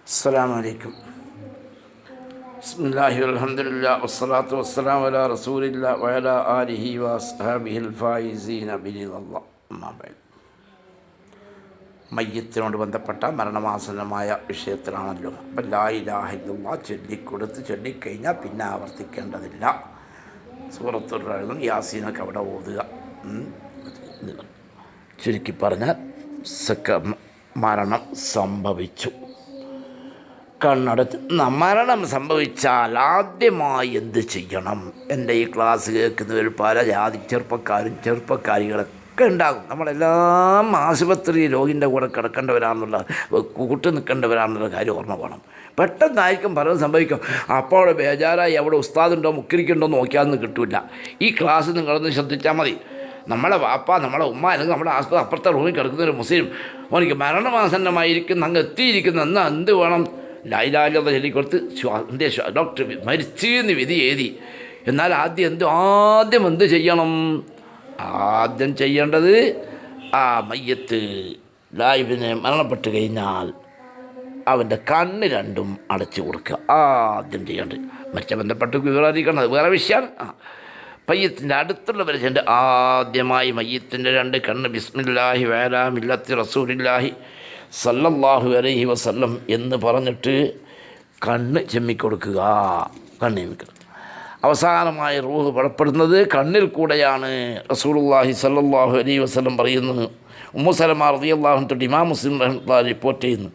അസ്സലാമു അലൈക്കും. ബിസ്മില്ലാഹി വൽഹംദുലില്ലാഹി വസ്സലാത്തു വസ്സലാമു അലാ റസൂലില്ലാഹി വഅലാ ആലിഹി വഅസ്ഹാബിഹിൽ ഫായിസീന ബിനില്ലാഹ്. അമ്മാ ബഅദ്. മയ്യത്തിനോട് ബന്ധപ്പെട്ട മരണമാസന്നമായ വിഷയത്തിലാണല്ലോ. അപ്പം ലാ ഇലാഹ ഇല്ലല്ലാഹ് ചൊല്ലിക്കഴിഞ്ഞാൽ പിന്നെ ആവർത്തിക്കേണ്ടതില്ല. സൂറത്തുൽ റഅദും യാസീനൊക്കെ അവിടെ ഓതുക. ചുരുക്കി പറഞ്ഞാൽ മരണം സംഭവിച്ചു. കണ്ണടച്ച് മരണം സംഭവിച്ചാൽ ആദ്യമായി എന്ത് ചെയ്യണം? എൻ്റെ ഈ ക്ലാസ് കേൾക്കുന്നവർ പല ജാതി ചെറുപ്പക്കാരികളൊക്കെ ഉണ്ടാകും. നമ്മളെല്ലാം ആശുപത്രി രോഗിൻ്റെ കൂടെ കിടക്കേണ്ടവരാണെന്നുള്ള കൂട്ട് നിൽക്കേണ്ടവരാണെന്നുള്ള കാര്യം ഓർമ്മ വേണം. പെട്ടെന്നായിരിക്കും പലതും സംഭവിക്കും. അപ്പോൾ അവിടെ ബേജാറായി അവിടെ ഉസ്താദുണ്ടോ മുക്കരിക്കുണ്ടോ നോക്കിയാതൊന്നും കിട്ടില്ല. ഈ ക്ലാസ് നിങ്ങളൊന്ന് ശ്രദ്ധിച്ചാൽ മതി. നമ്മളെ വാപ്പ, നമ്മളെ ഉമ്മ, അല്ലെങ്കിൽ നമ്മുടെ ആസ്പത്രി അപ്പുറത്തെ റൂമിൽ കിടക്കുന്നൊരു മുസ്ലിം ഓനിക്ക് മരണമാസന്നമായിരിക്കുന്ന അങ്ങ് എത്തിയിരിക്കുന്ന എന്നാൽ എന്ത് വേണം? ലൈലാലെന്ന് ചൊല്ലിക്കൊടുത്ത് ഡോക്ടർ മരിച്ചെന്ന് വിധി എഴുതി. എന്നാൽ ആദ്യം എന്ത് ചെയ്യണം? ആദ്യം ചെയ്യേണ്ടത് ആ മയ്യത്ത് ലൈവിനെ മരണപ്പെട്ട് കഴിഞ്ഞാൽ അവൻ്റെ കണ്ണ് രണ്ടും അടച്ചു കൊടുക്കുക. ആദ്യം ചെയ്യേണ്ടത് മറ്റേ ബന്ധപ്പെട്ട് വിവരറിയിക്കണം, അത് വേറെ വിഷയമാണ്. മയ്യത്തിൻ്റെ അടുത്തുള്ളവർ ചെണ്ട് ആദ്യമായി മയ്യത്തിൻ്റെ രണ്ട് കണ്ണ് ബിസ്മില്ലാഹി വഅലാ മില്ലത്തി റസൂലില്ലാഹി സല്ലല്ലാഹു അലൈഹി വസല്ലം എന്ന് പറഞ്ഞിട്ട് കണ്ണ് ചെമ്മിക്കൊടുക്കുക. കണ്ണ് ചെമ്മിക്കൊടുക്കുക. അവസാനമായി റൂഹ് പുറപ്പെടുന്നത് കണ്ണിൽ കൂടെയാണ്. റസൂലുള്ളാഹി സല്ലല്ലാഹു അലൈഹി വസല്ലം പറയുന്നു. ഉമ്മു സലമ റളിയല്ലാഹു അൻഹ ഇമാം മുസ്ലിം റഹ്മത്തുള്ളാഹി റിപ്പോർട്ട് ചെയ്യുന്നു.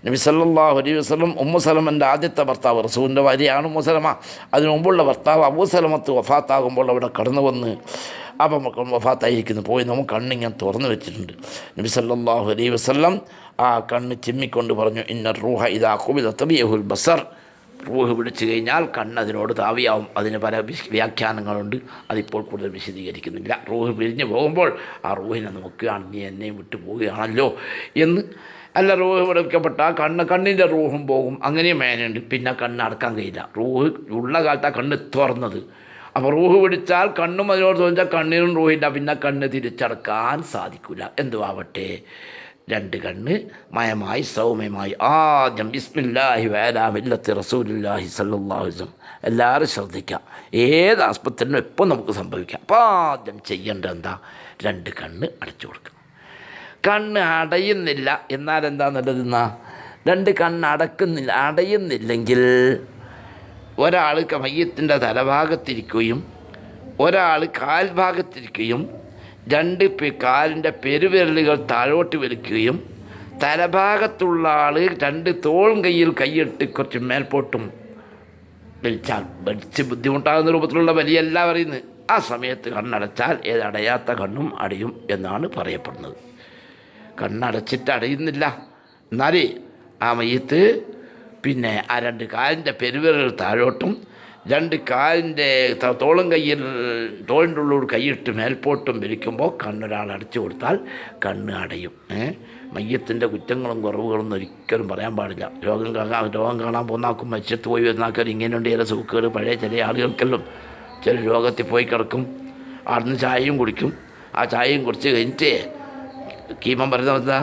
നബി സല്ലല്ലാഹു അലൈഹി വസല്ലം ഉമ്മു സലമൻ്റെ ആദ്യത്തെ ഭർത്താവ്, റസൂലിൻ്റെ ഭാര്യയാണ് ഉമ്മു സലമ. അതിനു മുമ്പുള്ള ഭർത്താവ് അബൂ സലമത്ത് വഫാത്താകുമ്പോൾ അവിടെ കടന്നു വന്ന് അപ്പം വഫാത്തായിരിക്കുന്നു പോയി നമുക്ക് കണ്ണിങ്ങനെ തുറന്നു വെച്ചിട്ടുണ്ട്. നബി സല്ലല്ലാഹു അലൈഹി വസല്ലം ആ കണ്ണ് ചിമ്മിക്കൊണ്ട് പറഞ്ഞു, ഇന്ന റൂഹ ഇദാ ഖുബിദ തബിയഹുൽ ബസർ. റൂഹ് പിടിച്ചു കഴിഞ്ഞാൽ കണ്ണതിനോട് താവിയാവും. അതിന് പല വ്യാഖ്യാനങ്ങളുണ്ട്, അതിപ്പോൾ കൂടുതൽ വിശദീകരിക്കുന്നില്ല. റൂഹ് പിരിഞ്ഞു പോകുമ്പോൾ ആ റൂഹിനെ നോക്കുകയാണ്, നീ എന്നെയും വിട്ടു പോവുകയാണല്ലോ എന്ന്. അല്ല, റൂഹ് പിടിക്കപ്പെട്ട കണ്ണിൻ്റെ റൂഹും പോകും, അങ്ങനെയും മേനുണ്ട്. പിന്നെ കണ്ണ് അടക്കാൻ കഴിയില്ല. റൂഹ് ഉള്ള കാലത്താണ് കണ്ണ് തുറന്നത്. അപ്പോൾ റൂഹ് പിടിച്ചാൽ കണ്ണും അതിനോട് തോന്നിച്ചാൽ കണ്ണിനും റൂഹില്ല, പിന്നെ കണ്ണ് തിരിച്ചടക്കാൻ സാധിക്കില്ല. എന്തുവാവട്ടെ, രണ്ട് കണ്ണ് മയമായി സൗമ്യമായി ആദ്യം ബിസ്മില്ലാഹി വഅലാ മില്ലത്തി റസൂലില്ലാഹി സല്ലല്ലാഹു അലൈഹി വസല്ലം. എല്ലാവരും ശ്രദ്ധിക്കുക. ഏത് ആസ്പത്രിയിലും എപ്പോൾ നമുക്ക് സംഭവിക്കാം. അപ്പോൾ ആദ്യം ചെയ്യേണ്ടത് എന്താ? രണ്ട് കണ്ണ് അടച്ചു കൊടുക്കുക. കണ്ണ് അടയുന്നില്ല എന്നാൽ എന്താ നല്ലതെന്നാ? രണ്ട് കണ്ണ് അടയുന്നില്ലെങ്കിൽ ഒരാൾ മയ്യത്തിൻ്റെ തലഭാഗത്തിരിക്കുകയും ഒരാൾ കാൽഭാഗത്തിരിക്കുകയും രണ്ട് കാലിൻ്റെ പെരുവിരലുകൾ താഴോട്ട് വലിക്കുകയും തലഭാഗത്തുള്ള ആൾ രണ്ട് തോളും കയ്യിൽ കൈയിട്ട് കുറച്ച് മേൽപോട്ടും വലിച്ച് ബുദ്ധിമുട്ടാകുന്ന രൂപത്തിലുള്ള വലിയല്ല പറയുന്നത്. ആ സമയത്ത് കണ്ണടച്ചാൽ ഏതടയാത്ത കണ്ണും അടയും എന്നാണ് പറയപ്പെടുന്നത്. കണ്ണടച്ചിട്ട് അടയുന്നില്ല എന്നാലേ ആ മയ്യത്ത് പിന്നെ ആ രണ്ട് കാലിൻ്റെ പെരുവിരലുകൾ താഴോട്ടും രണ്ട് കാലിൻ്റെ തോളും തോളിൻ്റെ ഉള്ളൂർ കൈയിട്ട് മേൽപോട്ടും വലിക്കുമ്പോൾ കണ്ണൊരാൾ അടച്ചു കൊടുത്താൽ കണ്ണ് അടയും. മയ്യത്തിൻ്റെ കുറ്റങ്ങളും കുറവുകളൊന്നും ഒരിക്കലും പറയാൻ പാടില്ല. രോഗം കാണാൻ പോന്നാക്കും, മരിച്ചിട്ട് പോയി വരുന്നാക്കും, ഇങ്ങനെയുണ്ട് ചില സുഖങ്ങൾ. പഴയ ചില ആളുകൾക്കെല്ലാം ചില രോഗത്തിൽ പോയി കിടക്കും, അവിടുന്ന് ചായയും കുടിക്കും. ആ ചായയും കുടിച്ച് കഴിഞ്ഞിട്ട് കീമം പറയുന്നത്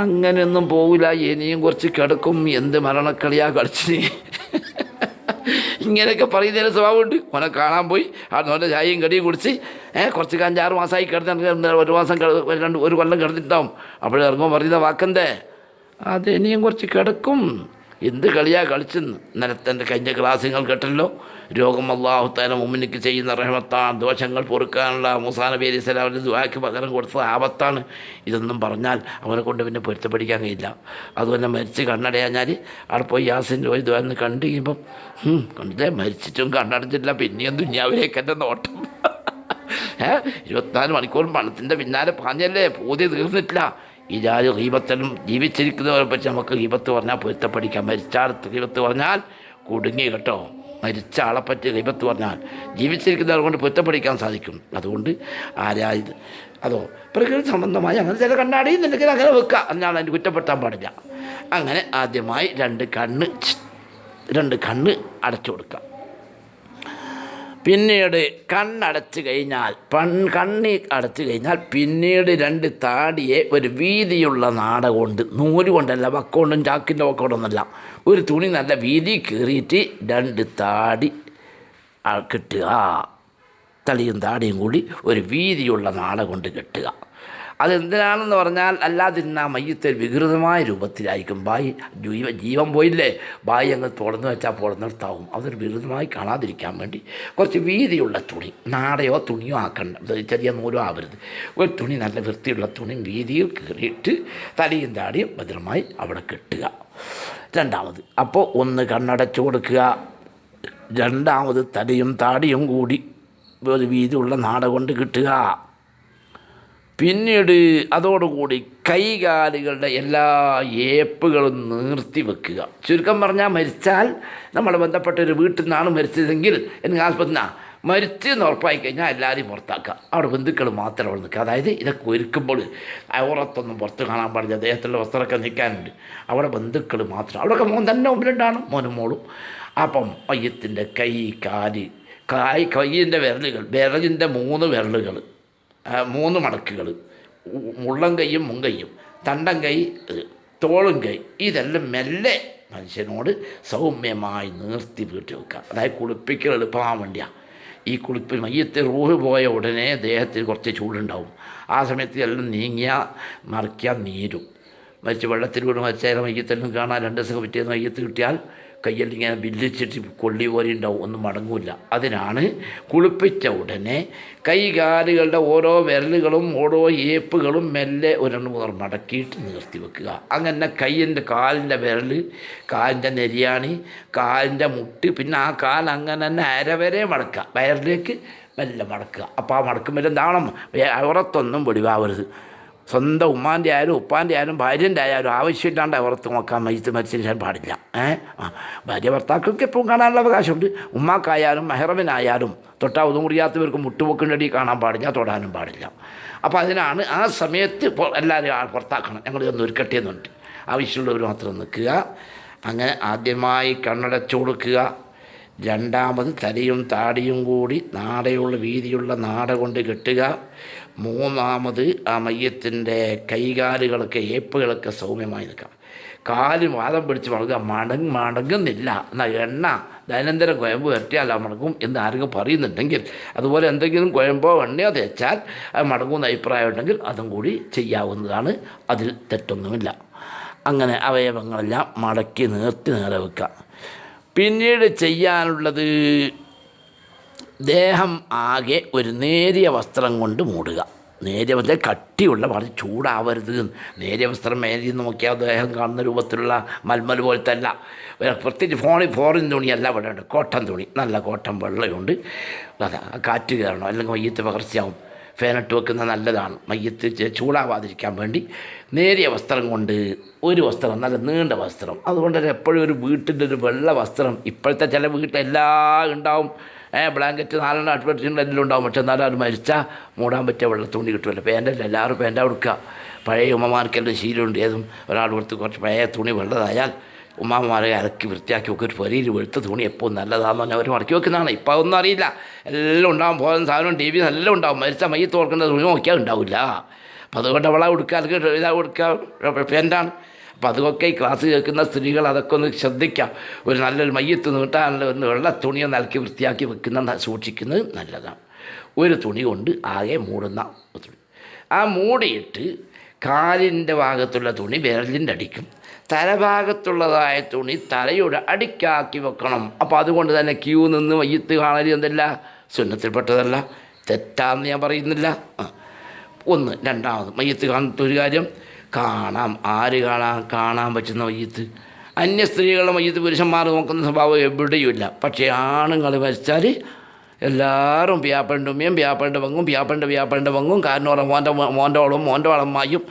അങ്ങനെയൊന്നും പോകില്ല, ഇനിയും കുറച്ച് കിടക്കും, എന്ത് മരണക്കളിയാ കളിച്ച് ഇങ്ങനെയൊക്കെ പറയുന്നതിന് സ്വഭാവമുണ്ട്. ഓനെ കാണാൻ പോയി അവൻ്റെ ചായയും കടിയും കുടിച്ച് കുറച്ച് 5-6 മാസമായി കിടന്നിട്ട് ഒരു മാസം ഒരു കൊല്ലം കിടന്നിട്ടുണ്ടാവും. അപ്പോഴിറങ്ങുമ്പോൾ പറയുന്ന വാക്കെന്തേ, അത് ഇനിയും കുറച്ച് കിടക്കും, എന്ത് കളിയാ കളിച്ചെന്ന്. ഇന്നലത്തെ എൻ്റെ കഴിഞ്ഞ ക്ലാസ്സുകൾ കേട്ടല്ലോ. രോഗം അല്ലാഹു തആല മുഅ്മിനിക്ക് ചെയ്യുന്ന റഹ്മത്താണ്, ദോഷങ്ങൾ പൊറുക്കാനുള്ള മൂസാ നബി അലൈഹി സ്വലാമിൻ്റെ ദുആക്ക് പകരം കൊടുത്ത ആപത്താണ്. ഇതൊന്നും പറഞ്ഞാൽ അവനെ കൊണ്ട് പിന്നെ പൊരുത്തപ്പെടിക്കാൻ കഴിയില്ല. അതുപോലെ മരിച്ച് കണ്ണടയാഞ്ഞാൽ അവിടെ പോയി യാസിൻ്റെ ഒരു ദുആന്ന് കണ്ടു കഴിയുമ്പം കണ്ടില്ലേ, മരിച്ചിട്ടും കണ്ണടച്ചിട്ടില്ല, പിന്നെയും ദുനിയാവിലേക്ക് എൻ്റെ നോട്ടം. 24 മണിക്കൂറും പണത്തിൻ്റെ പിന്നാലെ പാഞ്ഞല്ലേ, പൂതി തീർന്നിട്ടില്ല. ഈ ജാതി ഗീബത്തിലും ജീവിച്ചിരിക്കുന്നവരെ പറ്റി നമുക്ക് ഗീബത്ത് പറഞ്ഞാൽ പൊരുത്തപ്പെടിക്കാം. മരിച്ചാൾ ഗീബത്ത് പറഞ്ഞാൽ കുടുങ്ങി കേട്ടോ. മരിച്ച ആളെപ്പറ്റി ഗീബത്ത് പറഞ്ഞാൽ ജീവിച്ചിരിക്കുന്നവരെ കൊണ്ട് പൊരുത്തപ്പെടിക്കാൻ സാധിക്കും. അതുകൊണ്ട് അതോ പ്രകൃതി സംബന്ധമായി അങ്ങനെ ചില കണ്ണാടിയുന്നുണ്ടെങ്കിൽ അങ്ങനെ വെക്കുക, എന്നാണ് അതിന് കുറ്റപ്പെടുത്താൻ പാടില്ല. അങ്ങനെ ആദ്യമായി രണ്ട് കണ്ണ് അടച്ചു കൊടുക്കുക. പിന്നീട് കണ്ണടച്ച് കഴിഞ്ഞാൽ കണ്ണി അടച്ചു കഴിഞ്ഞാൽ പിന്നീട് 2 താടിയെ ഒരു വീതിയുള്ള നാട കൊണ്ട്, നൂല് കൊണ്ടല്ല, വക്കോണ്ടും ചാക്കിൻ്റെ വക്കോണ്ടൊന്നല്ല, ഒരു തുണി നല്ല വീതി കീറിയിട്ട് 2 താടി കെട്ടുക. തലയും താടിയും കൂടി ഒരു വീതിയുള്ള നാട കൊണ്ട് കെട്ടുക. അതെന്തിനാണെന്ന് പറഞ്ഞാൽ അല്ലാതിരുന്ന മയ്യത്ത് വികൃതമായ രൂപത്തിലായിരിക്കും. ജീവൻ പോയില്ലേ, ബായി അങ്ങ് തുറന്നു വെച്ചാൽ പുറന്നിടത്താവും. അതൊരു വികൃതമായി കാണാതിരിക്കാൻ വേണ്ടി കുറച്ച് വീതിയുള്ള തുണി, നാടയോ തുണിയോ ആക്കണ്ട, ചെറിയ നൂലോ ആവരുത്, ഒരു തുണി നല്ല വൃത്തിയുള്ള തുണി വീതിയിൽ കീറിയിട്ട് തലയും താടിയും ഭദ്രമായി അവിടെ കെട്ടുക. രണ്ടാമത് അപ്പോൾ ഒന്ന് കണ്ണടച്ചു കൊടുക്കുക, രണ്ടാമത് തലയും താടിയും കൂടി ഒരു വീതിയുള്ള നാട കൊണ്ട് കിട്ടുക. പിന്നീട് അതോടുകൂടി കൈകാലുകളുടെ എല്ലാ ഏപ്പുകളും നിർത്തി വെക്കുക. ചുരുക്കം പറഞ്ഞാൽ മരിച്ചാൽ നമ്മൾ ബന്ധപ്പെട്ട ഒരു വീട്ടിൽ നിന്നാണ് മരിച്ചതെങ്കിൽ എനിക്ക് ആസ്പത്രി മരിച്ചെന്ന് ഉറപ്പായി കഴിഞ്ഞാൽ എല്ലാവരെയും പുറത്താക്കുക. അവിടെ ബന്ധുക്കൾ മാത്രം അവിടെ നിൽക്കുക. അതായത് ഇതൊക്കെ ഒരുക്കുമ്പോൾ അവറത്തൊന്നും പുറത്ത് കാണാൻ പാടില്ല, അദ്ദേഹത്തിൻ്റെ വസ്ത്രമൊക്കെ നിൽക്കാനുണ്ട്. അവിടെ ബന്ധുക്കൾ മാത്രം, അവിടെയൊക്കെ മോൻ തന്നെ മുമ്പിലുണ്ടാണ്, മോനും മോളും. അപ്പം മയ്യത്തിൻ്റെ കൈയിൻ്റെ വിരലിൻ്റെ 3 വിരലുകൾ, 3 മടക്കുകൾ, മുള്ളം കൈയും മുൻകൈയും, തണ്ടം കൈ, തോളും കൈ, ഇതെല്ലാം മെല്ലെ മനുഷ്യനോട് സൗമ്യമായി നിർത്തി വീട്ടി വെക്കുക. അതായത് കുളിപ്പിക്കൽ എളുപ്പമാകാൻ വേണ്ടിയാണ്. ഈ മയ്യത്ത് റൂഹ് പോയ ഉടനെ ദേഹത്തിൽ കുറച്ച് ചൂടുണ്ടാവും. ആ സമയത്ത് എല്ലാം നീങ്ങിയാൽ മറിക്കാൻ നീരും. മരിച്ച് വെള്ളത്തിൽ വീണ് മരിച്ചാൽ മയ്യത്തെല്ലാം കാണാൻ 2 ദിവസം പിറ്റേന്ന് മയ്യത്ത് കിട്ടിയാൽ കയ്യെല്ലാം ഇങ്ങനെ ബില്ലിച്ചിട്ട് കൊള്ളി പോലെ ഉണ്ടാവും, ഒന്നും മടങ്ങില്ല. അതിനാണ് കുളിപ്പിച്ച ഉടനെ കൈകാലുകളുടെ ഓരോ വിരലുകളും ഓരോ ഏപ്പുകളും മെല്ലെ 1-2 മടക്കിയിട്ട് നിർത്തി വെക്കുക. അങ്ങനെ കാലിൻ്റെ വിരൽ, കാലിൻ്റെ നെരിയാണി, കാലിൻ്റെ മുട്ട്, പിന്നെ ആ കാൽ അങ്ങനെ തന്നെ അരവരെ മടക്കുക, വയറിലേക്ക് മെല്ലെ മടക്കുക. അപ്പോൾ ആ മടക്കുമ്പോൾ എന്താവണം, അവറത്തൊന്നും വെളിവാവരുത്. സ്വന്തം ഉമ്മാൻ്റെ ആയാലും ഉപ്പാൻ്റെ ആയാലും ഭാര്യൻ്റെ ആയാലും ആവശ്യമില്ലാണ്ട് അവർക്ക് നോക്കാൻ മരിച്ചിരിക്കാൻ പാടില്ല. ഭാര്യ ഭർത്താക്കൾക്ക് എപ്പോഴും കാണാനുള്ള അവകാശമുണ്ട്. ഉമ്മാക്കായാലും മെഹറമിനായാലും തൊട്ടാ ഒന്നും മുറിയാത്തവർക്ക് മുട്ടുപൊക്കിൻ്റെ കാണാൻ പാടില്ല, തൊടാനും പാടില്ല. അപ്പോൾ അതിനാണ് ആ സമയത്ത് എല്ലാവരും പുറത്താക്കണം, ഞങ്ങൾ ഇതൊന്ന് ഒരുക്കട്ടെ എന്നുണ്ട്. ആവശ്യമുള്ളവർ മാത്രം നിൽക്കുക. അങ്ങനെ ആദ്യമായി കണ്ണടച്ചു കൊടുക്കുക, രണ്ടാമത് തലയും താടിയും കൂടി നാടയുള്ള വീതിയുള്ള നാട കൊണ്ട് കെട്ടുക, മൂന്നാമത് ആ മയ്യത്തിൻ്റെ കൈകാലുകളൊക്കെ ഏപ്പുകളൊക്കെ സൗമ്യമായി നിൽക്കുക. കാല് വാദം പിടിച്ച് മടങ്ങുക, മടങ്ങുന്നില്ല എന്നാൽ എണ്ണ ദൈനംദിനം കുഴമ്പ് വരട്ടിയാൽ മടങ്ങും എന്ന് ആരെങ്കിലും പറയുന്നുണ്ടെങ്കിൽ, അതുപോലെ എന്തെങ്കിലും കുഴമ്പോ എണ്ണയോ തേച്ചാൽ അത് മടങ്ങുന്ന അഭിപ്രായം ഉണ്ടെങ്കിൽ അതും കൂടി ചെയ്യാവുന്നതാണ്, അതിൽ തെറ്റൊന്നുമില്ല. അങ്ങനെ അവയവങ്ങളെല്ലാം മടക്കി നേരെ വെക്കുക. പിന്നീട് ചെയ്യാനുള്ളത് ദേഹം ആകെ ഒരു നേരിയ വസ്ത്രം കൊണ്ട് മൂടുക. നേരിയ വസ്ത്രം കട്ടിയുള്ള, വളരെ ചൂടാവരുത്. നേരിയ വസ്ത്രം മേലിൽ നോക്കിയാൽ ദേഹം കാണുന്ന രൂപത്തിലുള്ള മൽമൽ പോലത്തെ അല്ല, പ്രത്യേകിച്ച് ഫോറിൻ തുണിയല്ല ഇവിടെ ഉണ്ട്, കോട്ടൺ തുണി, നല്ല കോട്ടൺ വെള്ളമുണ്ട്. അതാ കാറ്റ് കയറണം, അല്ലെങ്കിൽ മയ്യത്ത് പകർച്ചയാവും. ഫാനിട്ട് വെക്കുന്നത് നല്ലതാണ്, മയ്യത്ത് ചൂടാവാതിരിക്കാൻ വേണ്ടി. നേരിയ വസ്ത്രം കൊണ്ട് ഒരു വസ്ത്രം, നല്ല നീണ്ട വസ്ത്രം. അതുകൊണ്ട് തന്നെ എപ്പോഴും ഒരു വീട്ടിൻ്റെ ഒരു വെള്ള വസ്ത്രം, ഇപ്പോഴത്തെ ചില വീട്ടിലെല്ലാം ഉണ്ടാവും, ബ്ലാങ്കറ്റ് 4 അടുപ്പിട്ടുണ്ട്, എല്ലാം ഉണ്ടാവും. പക്ഷെ എന്നാലും അത് മരിച്ചാൽ മൂടാൻ പറ്റിയ വെള്ളത്തുണി കിട്ടുമല്ലോ. പാൻ്റല്ല, എല്ലാവരും പാൻ്റാ കൊടുക്കുക. പഴയ ഉമ്മമാർക്കെല്ലാം ശീലമുണ്ട്, ഏതും ഒരാൾ കൊടുത്ത് കുറച്ച് പഴയ തുണി വെള്ളതായാൽ ഉമ്മാമാരെ അലക്കി വൃത്തിയാക്കി വെക്കും. ഒരു പൊരിയിൽ വെളുത്ത തുണി എപ്പോഴും നല്ലതാണെന്ന് പറഞ്ഞാൽ അവർ മടക്കി വെക്കുന്നതാണ്. ഇപ്പോൾ ഒന്നും അറിയില്ല, എല്ലാം ഉണ്ടാവും, പോകുന്ന സാധനം TV എല്ലാം ഉണ്ടാവും. മരിച്ച മയ്യത്ത് ഓർക്കേണ്ട തുണി നോക്കിയാൽ ഉണ്ടാവില്ല. അപ്പം അതുകൊണ്ട് അവളെ കൊടുക്കുക, അല്ലെങ്കിൽ ഇതാ കൊടുക്കുക, പാൻ്റാണ്. അപ്പം അതൊക്കെ ഈ ക്ലാസ് കേൾക്കുന്ന സ്ത്രീകൾ അതൊക്കെ ഒന്ന് ശ്രദ്ധിക്കാം. ഒരു നല്ലൊരു മയ്യത്ത് നീട്ടാനുള്ള ഒന്ന് വെള്ള തുണിയൊന്ന് അലക്കി വൃത്തിയാക്കി വെക്കുന്ന സൂക്ഷിക്കുന്നത് നല്ലതാണ്. ഒരു തുണി കൊണ്ട് ആകെ മൂടുന്ന തുണി, ആ മൂടിയിട്ട് കാലിൻ്റെ ഭാഗത്തുള്ള തുണി വിരലിൻ്റെ അടിക്കും, തലഭാഗത്തുള്ളതായ തുണി തലയുടെ അടിക്കാക്കി വെക്കണം. അപ്പോൾ അതുകൊണ്ട് തന്നെ ക്യൂ നിന്ന് മയ്യത്ത് കാണൽ എന്തല്ല, സുന്നത്തിൽപ്പെട്ടതല്ല, തെറ്റാന്ന് ഞാൻ പറയുന്നില്ല. ഒന്ന്. രണ്ടാമത് മയ്യത്ത് കാണുന്ന ഒരു കാര്യം, ആര് കാണാൻ പറ്റുന്ന മയ്യത്ത്. അന്യ സ്ത്രീകളുടെ മയ്യത്ത് പുരുഷന്മാർ നോക്കുന്ന സ്വഭാവം എവിടെയുമില്ല. പക്ഷേ ആണുങ്ങൾ മരിച്ചാൽ എല്ലാവരും വ്യാപണ്ട് ഉമ്മയും വ്യാപണ്ട് പങ്കും കാരണോളം മോൻ്റെ വളമ്മായും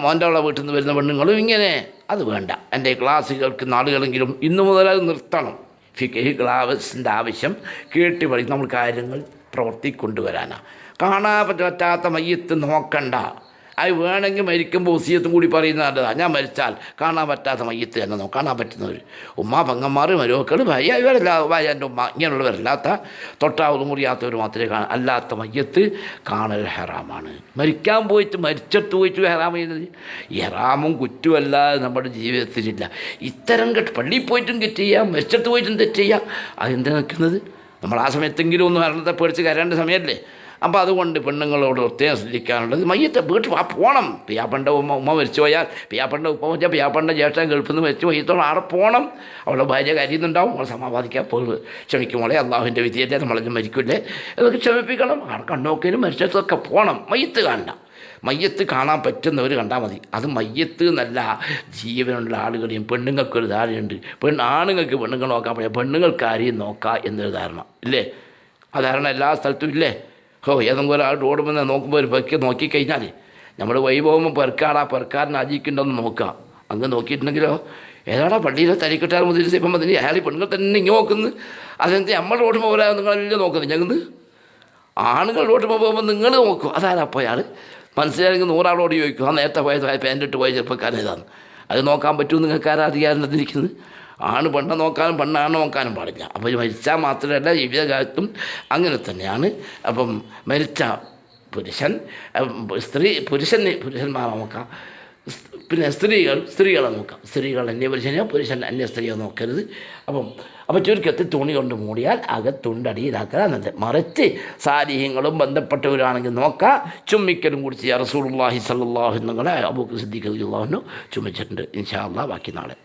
മോൻ്റെ വീട്ടിൽ നിന്ന് വരുന്ന പെണ്ണുങ്ങളും ഇങ്ങനെ. അത് വേണ്ട. എൻ്റെ ക്ലാസ് കേൾക്കുന്ന ആളുകളെങ്കിലും ഇന്നു മുതൽ അത് നിർത്തണം. ഫിഖ് ക്ലാസിൻ്റെ ആവശ്യം കേട്ടി പഠിക്കും, നമ്മൾ കാര്യങ്ങൾ പ്രവർത്തി കൊണ്ടുവരാനാണ്. കാണാൻ പറ്റാത്ത മയ്യത്ത് നോക്കണ്ട, അത് വേണമെങ്കിൽ മരിക്കുമ്പോൾ വസിയത്തും കൂടി പറയുന്നത് നല്ലതാണ്. ഞാൻ മരിച്ചാൽ കാണാൻ പറ്റാത്ത മയ്യത്ത് തന്നെ കാണാൻ പറ്റുന്നവർ, ഉമ്മ പെങ്ങന്മാർ മരുമക്കൾ ഭാര്യ ഭാര്യ എൻ്റെ ഉമ്മ ഇങ്ങനെയുള്ളവരല്ലാത്ത തൊട്ടാവതും മുറിയാത്തവർ മാത്രമേ കാണാൻ, അല്ലാത്ത മയ്യത്ത് കാണൽ ഹറാമാണ്. മരിക്കാൻ പോയിട്ട് മരിച്ചിട്ട് പോയിട്ട് ഹറാം ചെയ്യുന്നത് ഈ ഹറാമും കുറ്റമല്ലാതെ നമ്മുടെ ജീവിതത്തിലില്ല. ഇത്തരം പള്ളിയിൽ പോയിട്ടും തെറ്റ് ചെയ്യാം, മരിച്ചിട്ട് പോയിട്ടും തെറ്റ് ചെയ്യാം. അതെന്താ നിൽക്കുന്നത്? നമ്മൾ ആ സമയത്തെങ്കിലും ഒന്ന് മരണത്തെ പേടിച്ച് കരേണ്ട സമയമല്ലേ. അപ്പോൾ അതുകൊണ്ട് പെണ്ണുങ്ങളോട് പ്രത്യേകം ശ്രദ്ധിക്കാനുള്ളത് മയ്യത്തെ വീട്ടിൽ പോകണം. പിയാപ്പൻ്റെ ഉമ്മ മരിച്ചു പോയാൽ പിയാപ്പൻ്റെ ഉപ്പ വെച്ചാൽ പിയാപ്പൻ്റെ ജ്യേഷ്ഠൻ ഗൾഫിൽ നിന്ന് മരിച്ചു മയ്യത്തോളം അവിടെ പോകണം. അവളുടെ ഭാര്യ കരയുന്നുണ്ടാവും, അവളെ സമാധാനിക്കാൻ പോയി ക്ഷമിക്കുമോളെ അള്ളാഹുവിൻ്റെ വിധിയല്ലേ, നമ്മളെല്ലാം മരിക്കില്ലേ, ഇതൊക്കെ ക്ഷമിപ്പിക്കണം. അവിടെ കണ്ണോക്കലും മരിച്ചതൊക്കെ പോകണം. മയ്യത്ത് കാണണ്ട, മയ്യത്ത് കാണാൻ പറ്റുന്നവർ കണ്ടാൽ മതി. അത് മയ്യത്ത് എന്നല്ല, ജീവനുള്ള ആളുകളെയും പെണ്ണുങ്ങൾക്കൊരു ധാരണയുണ്ട്. ആണുങ്ങൾക്ക് പെണ്ണുങ്ങൾ നോക്കാൻ പറ്റില്ല, പെണ്ണുങ്ങൾക്ക് ആരെയും നോക്കാം എന്നൊരു ധാരണ ഇല്ലേ? ആ ധാരണ എല്ലാ സ്ഥലത്തും ഇല്ലേ? ഏതെങ്കിലും ഒരാൾ റോഡ് മുന്നേ നോക്കുമ്പോൾ ഒരു പെർക്ക് നോക്കിക്കഴിഞ്ഞാൽ നമ്മൾ വഴി പോകുമ്പോൾ പെർക്കാടാ പെർക്കാരനെ അജിക്കുണ്ടോന്ന് നോക്കുക. അങ്ങ് നോക്കിയിട്ടുണ്ടെങ്കിലോ ഏതാടാ പള്ളിയിലെ തരിക്കിട്ടാൽ മുതൽ ഇപ്പം അതിന് അയാൾ പെണ്ണുങ്ങൾ തന്നെ ഇങ്ങനെ നോക്കുന്നത്. അതെന്ത് നമ്മൾ റോഡ് പോകാൻ നിങ്ങളെല്ലാം നോക്കുന്നത്? ഞങ്ങൾ ആണുങ്ങൾ റോഡ് പോകുമ്പോൾ നിങ്ങൾ നോക്കും. അതാരാ അപ്പോൾ അയാൾ മനസ്സിലായെങ്കിൽ 100 ആളോട് ചോദിക്കും, ആ നേരത്തെ പോയത് പാൻറ്റിട്ട് പോയ ചെറുപ്പക്കാരൻ ഏതാണ്, അത് നോക്കാൻ പറ്റുമോ? നിങ്ങൾക്ക് ആരാ അധികാരത്തിരിക്കുന്നത്? ആണ് പെണ്ണെ നോക്കാനും പെണ്ണാണ് നോക്കാനും പാടില്ല. അപ്പോൾ മരിച്ചാൽ മാത്രമല്ല ജീവിതകാലത്തും അങ്ങനെ തന്നെയാണ്. അപ്പം മരിച്ച പുരുഷൻ പുരുഷന്മാരെ നോക്കാം, പിന്നെ സ്ത്രീകളെ നോക്കാം. സ്ത്രീകൾ അന്യ പുരുഷനെയോ പുരുഷൻ അന്യ സ്ത്രീയോ നോക്കരുത്. അപ്പം ചുരുക്കത്തിൽ തുണി കൊണ്ട് മൂടിയാൽ അകത്തുണ്ടടിയിലാക്കുക എന്നത്. മറിച്ച് സാലിഹ്യങ്ങളും ബന്ധപ്പെട്ടവരാണെങ്കിൽ നോക്കാം. ചുമ്മിക്കലും കൂടി ചെയ്യാം. റസൂലുള്ളാഹി സ്വല്ലല്ലാഹു അലൈഹി വസല്ലം അബൂബക്കർ സിദ്ദീഖ് റളിയല്ലാഹു അൻഹു ചുമ്മിച്ചിട്ടുണ്ട്. ഇൻഷാ അല്ലാഹ് ബാക്കി നാളെ.